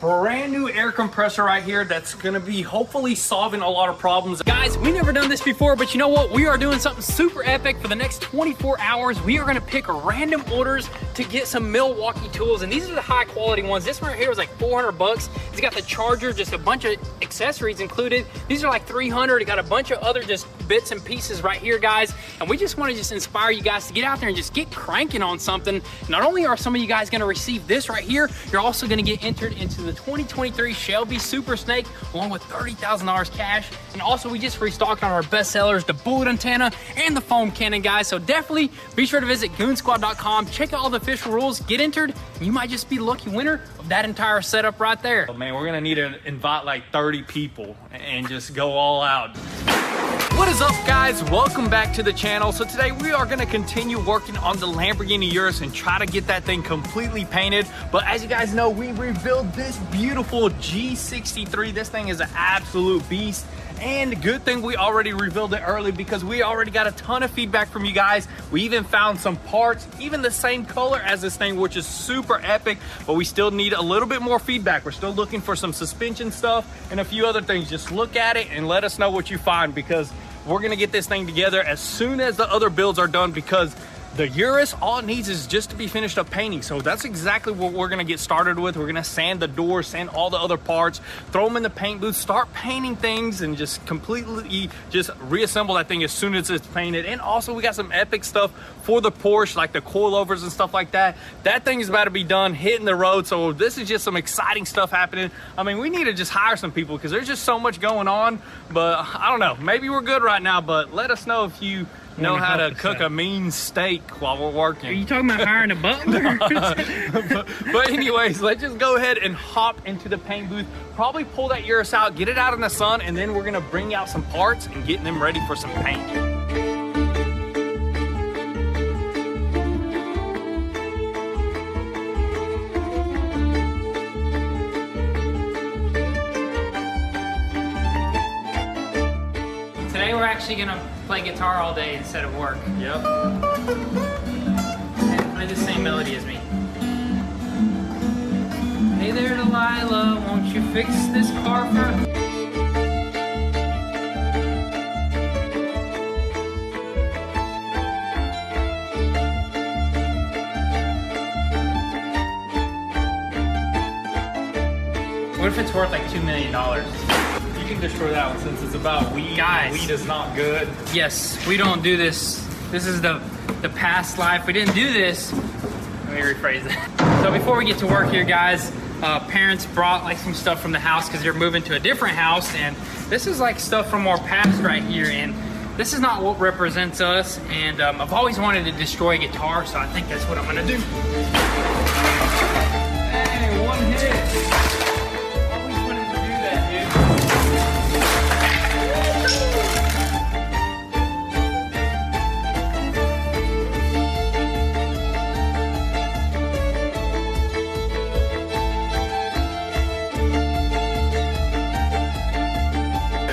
Brand new air compressor right here that's gonna be hopefully solving a lot of problems. Guys, we've never done this before, but you know what? We are doing something super epic for the next 24 hours. We are gonna pick random orders to get some Milwaukee tools, and these are the high quality ones. This one right here was like 400 bucks. It's got the charger, just a bunch of accessories included. These are like 300. It got a bunch of other just bits and pieces right here, guys. And we just wanna just inspire you guys to get out there and just get cranking on something. Not only are some of you guys gonna receive this right here, you're also gonna get entered into the 2023 Shelby Super Snake along with $30,000 cash. And also we just restocked on our best sellers, the bullet antenna and the foam cannon, guys. So definitely be sure to visit GOONZQUAD.com, check out all the official rules, get entered, and you might just be the lucky winner of that entire setup right there. Oh man, we're gonna need to invite like 30 people and just go all out. What is up, guys? Welcome back to the channel. So today we are gonna continue working on the Lamborghini Urus and try to get that thing completely painted. But as you guys know, we revealed this beautiful G63. This thing is an absolute beast. And good thing we already revealed it early because we already got a ton of feedback from you guys. We even found some parts, even the same color as this thing, which is super epic, but we still need a little bit more feedback. We're still looking for some suspension stuff and a few other things. Just look at it and let us know what you find, because we're gonna get this thing together as soon as the other builds are done, because the Urus, all it needs is just to be finished up painting. So that's exactly what we're gonna get started with. We're gonna sand the doors, sand all the other parts, throw them in the paint booth, start painting things, and just completely just reassemble that thing as soon as it's painted. And also we got some epic stuff for the Porsche, like the coilovers and stuff like that. That thing is about to be done, hitting the road. So this is just some exciting stuff happening. I mean, we need to just hire some people because there's just so much going on. But I don't know, maybe we're good right now, but let us know if you know how to cook a mean steak while we're working. Are you talking about hiring a butler? but anyways, let's just go ahead and hop into the paint booth, probably pull that Urus out, get it out in the sun, and then we're gonna bring out some parts and get them ready for some paint. Today we're actually gonna play guitar all day instead of work. Yep. And play the same melody as me. Hey there, Delilah, won't you fix this car for... What if it's worth like $2 million? You can destroy that one since it's about weed. Guys, weed is not good. Yes, we don't do this. This is the past life. We didn't do this. Let me rephrase that. So before we get to work here, guys, parents brought like some stuff from the house because they're moving to a different house, and this is like stuff from our past right here, and this is not what represents us. And I've always wanted to destroy a guitar, so I think that's what I'm gonna do. Hey, one hit.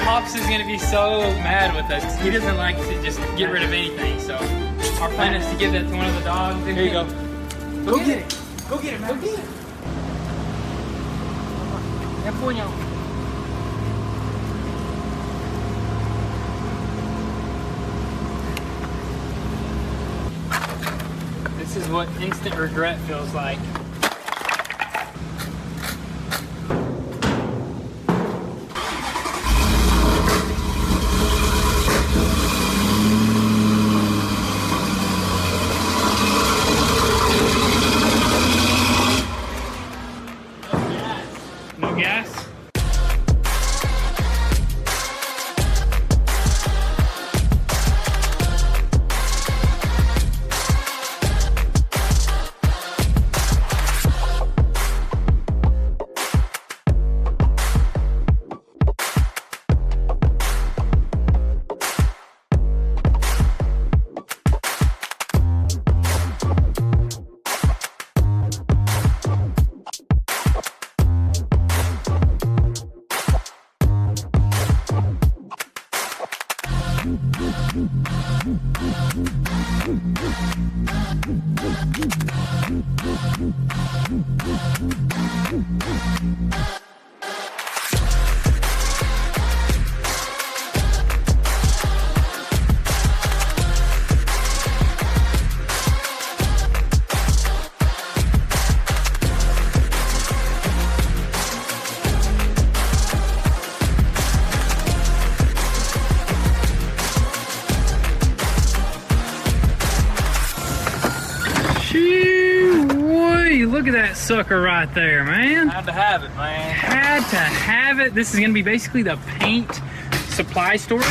Pops is gonna be so mad with us. He doesn't like to just get rid of anything. So our plan is to give that to one of the dogs. Here you go. Go get it. Go get it, man. Go get it. This is what instant regret feels like. No gas? sucker right there, man. Had to have it, man. Had to have it. This is gonna be basically the paint supply storage.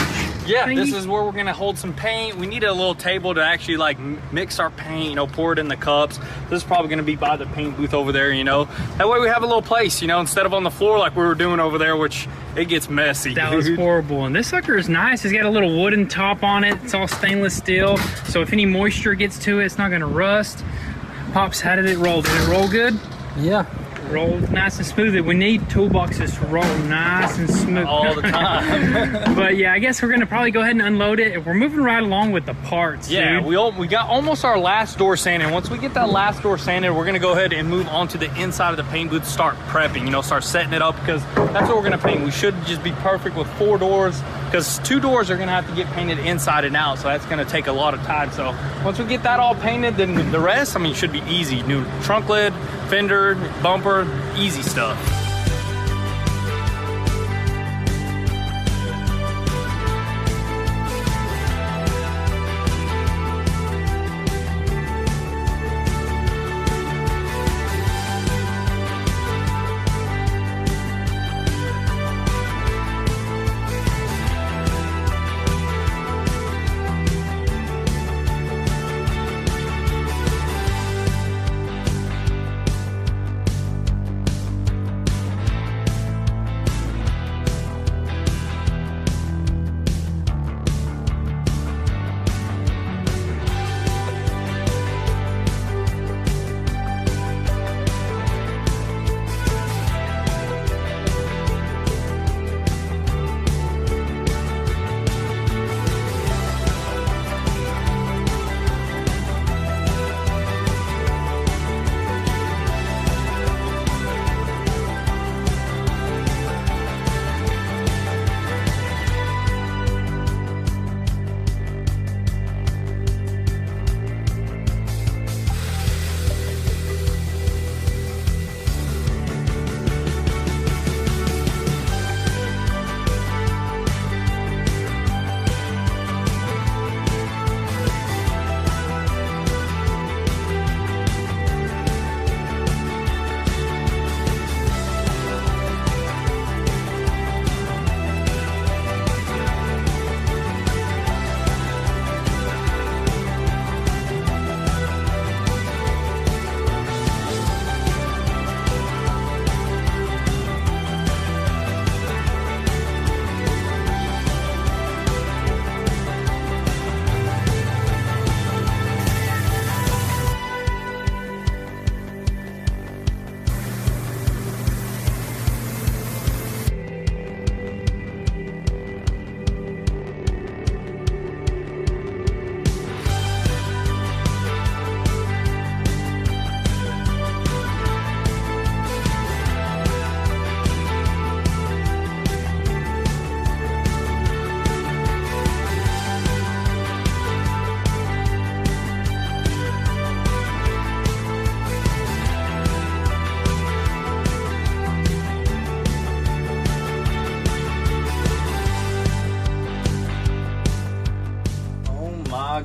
Yeah, thingy. this is where we're gonna hold some paint. We need a little table to actually like mix our paint, you know, pour it in the cups. This is probably gonna be by the paint booth over there, you know. That way we have a little place, you know, instead of on the floor like we were doing over there, which it gets messy. That was horrible. And this sucker is nice. It's got a little wooden top on it. It's all stainless steel. So if any moisture gets to it, it's not gonna rust. Pops, how did it roll? Did it roll good? Yeah. Rolled nice and smooth. We need toolboxes to roll nice and smooth all the time. But yeah, I guess we're gonna probably go ahead and unload it. We're moving right along with the parts. Yeah, dude. we got almost our last door sanded. Once we get that last door sanded, we're gonna go ahead and move on to the inside of the paint booth, start prepping, you know, start setting it up, because that's what we're gonna paint. We should just be perfect with 4 doors, because 2 doors are gonna have to get painted inside and out, so that's gonna take a lot of time. So once we get that all painted, then the rest, I mean, should be easy. New trunk lid, fender, bumper, easy stuff.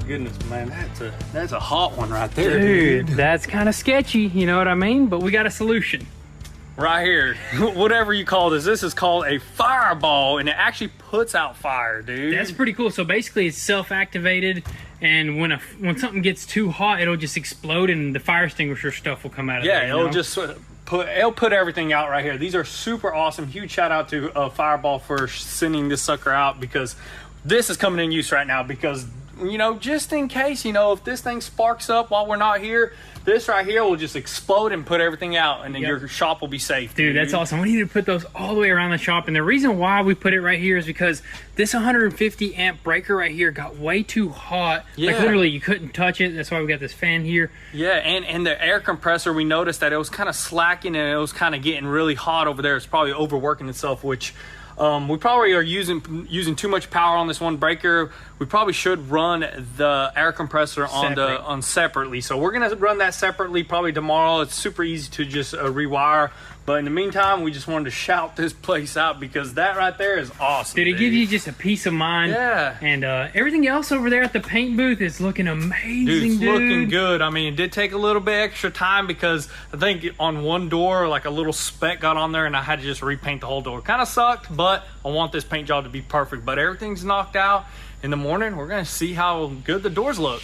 Goodness, man, that's a hot one right there, dude. That's kind of sketchy, you know what I mean? But we got a solution right here. Whatever you call this is called a fireball, and it actually puts out fire, dude. That's pretty cool. So basically it's self-activated, and when something gets too hot, it'll just explode and the fire extinguisher stuff will come out of there. Yeah, it'll just put everything out right here. These are super awesome. Huge shout out to Fireball for sending this sucker out, because this is coming in use right now, because, you know, just in case, you know, if this thing sparks up while we're not here, this right here will just explode and put everything out, and then your shop will be safe. Dude, that's awesome. We need to put those all the way around the shop, and the reason why we put it right here is because this 150 amp breaker right here got way too hot. Like literally you couldn't touch it. That's why we got this fan here. Yeah, and the air compressor, we noticed that it was kind of slacking and it was kind of getting really hot over there. It's probably overworking itself, which we probably are using too much power on this one breaker. We probably should run the air compressor on separately. So we're gonna run that separately probably tomorrow. It's super easy to just rewire. But in the meantime, we just wanted to shout this place out because that right there is awesome. Dude, it gives you just a peace of mind. Yeah. And everything else over there at the paint booth is looking amazing, dude. It's looking good. I mean, it did take a little bit extra time because I think on one door, like a little speck got on there and I had to just repaint the whole door. Kind of sucked, but I want this paint job to be perfect. But everything's knocked out. In the morning, we're gonna see how good the doors look.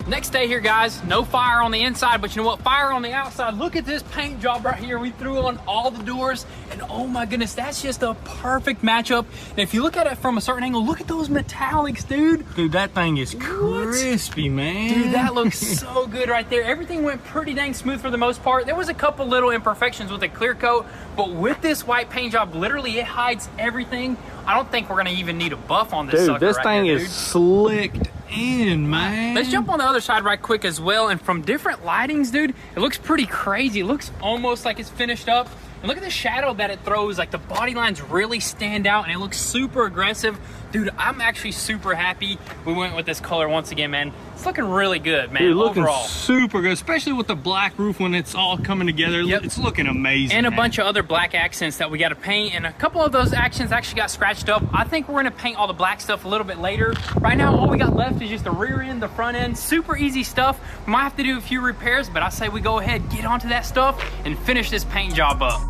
Next day here, guys, no fire on the inside, but you know what? Fire on the outside. Look at this paint job right here. We threw on all the doors, and oh my goodness, that's just a perfect matchup. And if you look at it from a certain angle, look at those metallics, dude. Dude, that thing is crispy, man. Dude, that looks so good right there. Everything went pretty dang smooth for the most part. There was a couple little imperfections with the clear coat, but with this white paint job, literally it hides everything. I don't think we're gonna even need a buff on this sucker. Dude, this right thing here, is slicked in, man. Let's jump on the other side right quick as well. And from different lightings, dude, it looks pretty crazy. It looks almost like it's finished up. And look at the shadow that it throws. Like the body lines really stand out and it looks super aggressive. Dude, I'm actually super happy we went with this color once again, man. It's looking really good, man. Dude, looking overall. super good, especially with the black roof when it's all coming together. Yep. It's looking amazing. And a man. bunch of other black accents that we got to paint. And a couple of those accents actually got scratched up. I think we're going to paint all the black stuff a little bit later. Right now, all we got left is just the rear end, the front end. Super easy stuff. We might have to do a few repairs, but I say we go ahead, get onto that stuff, and finish this paint job up.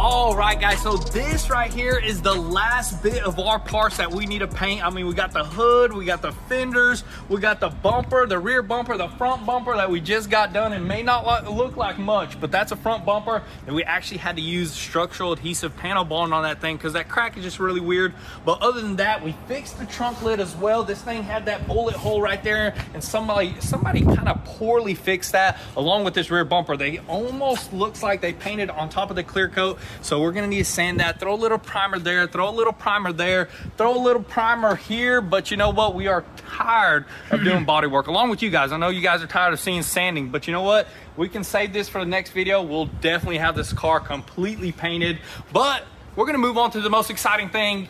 Alright guys, so this right here is the last bit of our parts that we need to paint. I mean, we got the hood, we got the fenders, we got the bumper, the rear bumper, the front bumper that we just got done. It may not look like much, but that's a front bumper and we actually had to use structural adhesive panel bonding on that thing because that crack is just really weird. But other than that, we fixed the trunk lid as well. This thing had that bullet hole right there and somebody kind of poorly fixed that along with this rear bumper. They almost looks like they painted on top of the clear coat. So we're gonna need to sand that, throw a little primer there, throw a little primer there, throw a little primer here. But you know what? We are tired of doing body work along with you guys. I know you guys are tired of seeing sanding, but you know what? We can save this for the next video. We'll definitely have this car completely painted, but we're gonna move on to the most exciting thing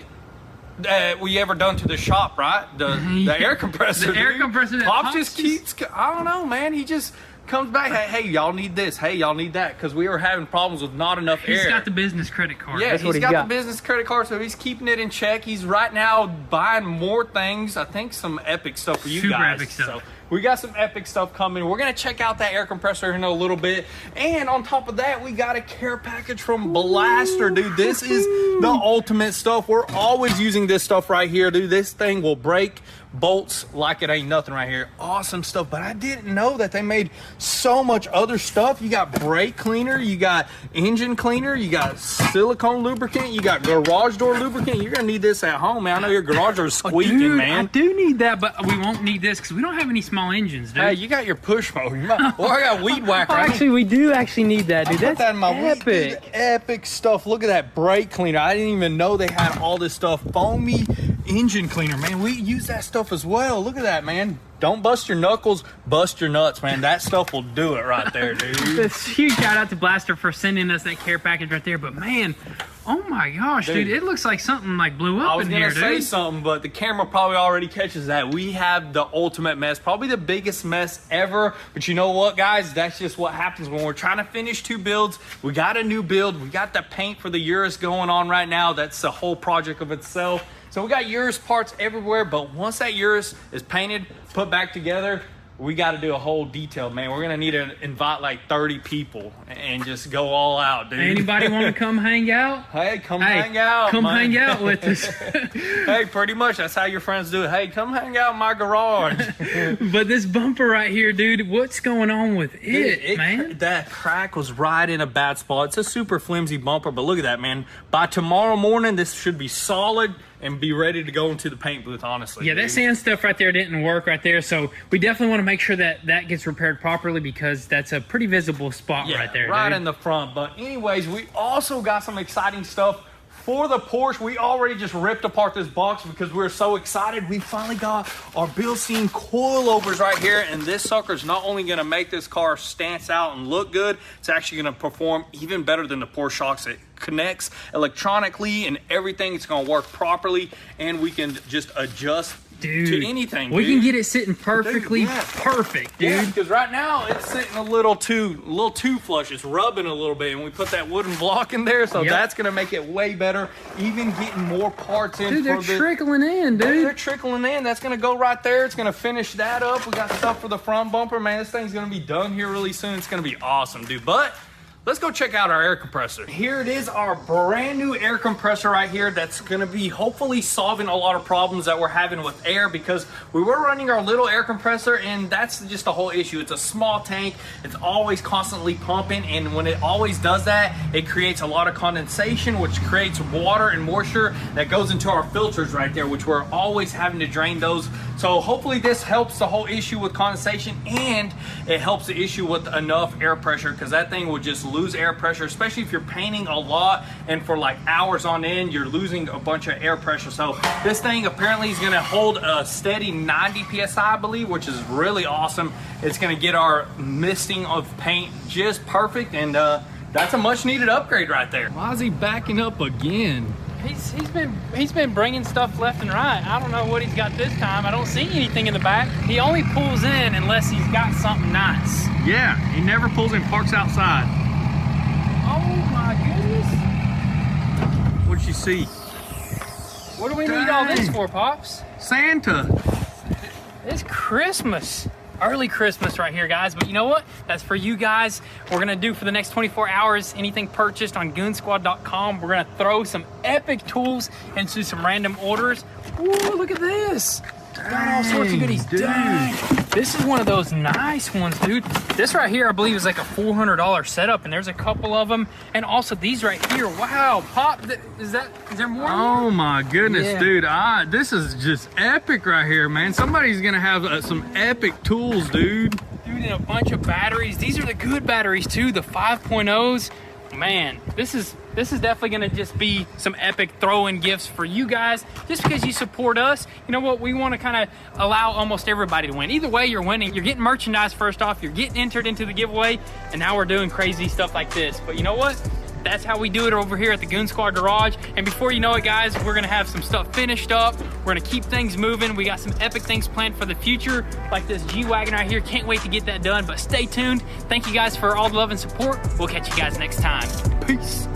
that we ever done to the shop, right? The air compressor. The air compressor. Pops just keeps, I don't know, man. He just comes back, hey, y'all need this, hey, y'all need that, because we were having problems with not enough air. He's got the business credit card. Yeah, he's got the business credit card, so he's keeping it in check. He's right now buying more things. I think some epic stuff for you Super guys. epic stuff. So we got some epic stuff coming. We're gonna check out that air compressor in a little bit. And on top of that, we got a care package from Blaster, dude. This is the ultimate stuff. We're always using this stuff right here, dude. This thing will break bolts like it ain't nothing right here. Awesome stuff, but I didn't know that they made so much other stuff. You got brake cleaner, you got engine cleaner, you got silicone lubricant, you got garage door lubricant. You're gonna need this at home, man. I know your garage door is squeaking, dude, man. I do need that, but we won't need this because we don't have any small engines, dude. Hey, you got your push mower. Or I got weed whacker. Actually, we do actually need that, dude. That's that in my epic. Dude, epic stuff. Look at that brake cleaner. I didn't even know they had all this stuff. Foamy engine cleaner, man. We use that stuff as well. Look at that, man. Don't bust your knuckles, bust your nuts, man. That stuff will do it right there, dude. This huge shout out to Blaster for sending us that care package right there. But man, oh my gosh, dude, it looks like something like blew up in here, dude. I was gonna say something, but the camera probably already catches that. We have the ultimate mess, probably the biggest mess ever. But you know what, guys? That's just what happens when we're trying to finish 2 builds. We got a new build. We got the paint for the Urus going on right now. That's the whole project of itself. So we got Urus parts everywhere, but once that Urus is painted, put back together, we got to do a whole detail, man. We're gonna need to invite like 30 people and just go all out, dude. Anybody want to come hang out? Hey, hang out. Come hang out with us. Hey, pretty much that's how your friends do it. Hey, come hang out in my garage. But this bumper right here, dude, what's going on with it, man? That crack was right in a bad spot. It's a super flimsy bumper, but look at that, man. By tomorrow morning, this should be solid and be ready to go into the paint booth, honestly. Yeah, that sand stuff right there didn't work right there, so we definitely want to make sure that that gets repaired properly because that's a pretty visible spot right there, right dude. In the front. But anyways, we also got some exciting stuff for the Porsche. We already just ripped apart this box because we're so excited. We finally got our built-in coilovers right here, and this sucker's not only gonna make this car stance out and look good, it's actually gonna perform even better than the Porsche shocks. It connects electronically and everything. It's gonna work properly, and we can just adjust to anything. We can get it sitting perfectly perfect, dude. Yeah, because right now it's sitting a little too flush. It's rubbing a little bit, and we put that wooden block in there, so that's gonna make it way better. Even getting more parts in. Dude, they're trickling in, dude. They're trickling in. That's gonna go right there. It's gonna finish that up. We got stuff for the front bumper, man. This thing's gonna be done here really soon. It's gonna be awesome, dude. But let's go check out our air compressor. Here it is, our brand new air compressor right here that's gonna be hopefully solving a lot of problems that we're having with air, because we were running our little air compressor and that's just the whole issue. It's a small tank, it's always constantly pumping, and when it always does that, it creates a lot of condensation, which creates water and moisture that goes into our filters right there, which we're always having to drain those. So hopefully this helps the whole issue with condensation, and it helps the issue with enough air pressure, because that thing will just lose air pressure, especially if you're painting a lot and for like hours on end, you're losing a bunch of air pressure. So this thing apparently is gonna hold a steady 90 PSI, I believe, which is really awesome. It's gonna get our misting of paint just perfect, and that's a much needed upgrade right there. Why is he backing up again? He's been bringing stuff left and right. I don't know what he's got this time. I don't see anything in the back. He only pulls in unless he's got something nice. Yeah, he never pulls in, parks outside. Oh my goodness. What'd you see? What do we need all this for, Pops? Santa. It's Christmas. Early Christmas right here, guys. But you know what? That's for you guys. We're gonna do for the next 24 hours, anything purchased on GOONZQUAD.com. We're gonna throw some epic tools into some random orders. Ooh, look at this. Got all sorts of goodies. Dang. This is one of those nice ones, dude. This right here, I believe, is like a $400 setup, and there's a couple of them. And also these right here. Wow, Pop, is there more? Oh my goodness, dude. This is just epic right here, man. Somebody's gonna have some epic tools, dude. Dude, and a bunch of batteries. These are the good batteries too, the 5.0s. Man, this is definitely gonna just be some epic throw-in gifts for you guys, just because you support us. You know what, we want to kind of allow almost everybody to win. Either way, you're winning. You're getting merchandise first off, you're getting entered into the giveaway, and now we're doing crazy stuff like this. But you know what, that's how we do it over here at the Goon Squad Garage. And before you know it, guys, we're gonna have some stuff finished up. We're gonna keep things moving. We got some epic things planned for the future, like this G-Wagon right here. Can't wait to get that done, but stay tuned. Thank you guys for all the love and support. We'll catch you guys next time. Peace.